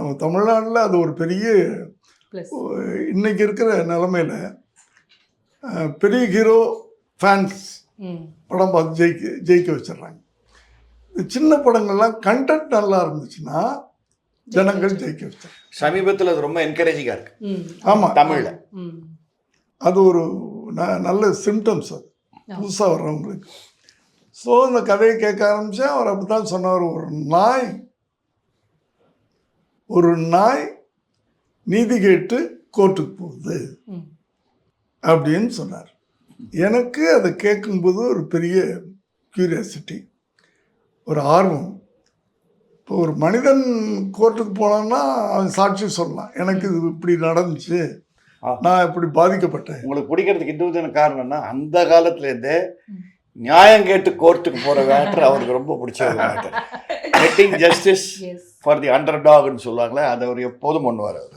நம்ம தமிழ்நாட்டில் அது ஒரு பெரிய இன்னைக்கு இருக்கிற நிலமையில பெரிய ஹீரோ ஃபேன்ஸ் படம் பார்த்து ஜெயிக்க வச்சிடுறாங்க. சின்ன படங்கள்லாம் கண்டென்ட் நல்லா இருந்துச்சுன்னா ஜனங்கள் ஜெயிக்க வச்சாங்க. சமீபத்தில் அது ரொம்ப என்கரேஜிங்காக இருக்கு. ஆமாம், தமிழில் அது ஒரு நல்ல சிம்டம்ஸ் அது புதுசாக வர்றவங்களுக்கு. ஸோ அந்த கதையை கேட்க ஆரம்பித்தேன். அவர் அப்படி தான் சொன்னார், ஒரு நாய் நீதி கேட்டு கோர்ட்டுக்கு போகுது அப்படின்னு சொன்னார். எனக்கு அதை கேட்கும்போது ஒரு பெரிய க்யூரியாசிட்டி, ஒரு ஆர்வம். இப்போ ஒரு மனிதன் கோர்ட்டுக்கு போனான்னா அவன் சாட்சி சொல்லலாம், எனக்கு இது இப்படி நடந்துச்சு, நான் இப்படி பாதிக்கப்பட்டேன். உங்களுக்கு பிடிக்கிறதுக்கு இன்னொரு காரணம்னா அந்த காலத்துலேருந்தே நியாயம் கேட்டு கோர்ட்டுக்கு போகிற மேட்டர் அவருக்கு ரொம்ப பிடிச்ச ஒரு மேட்டர். Getting justice for the under டாக்னு சொல்லுவாங்களே, அதை அவர் எப்போதும் பண்ணுவார் அவர்.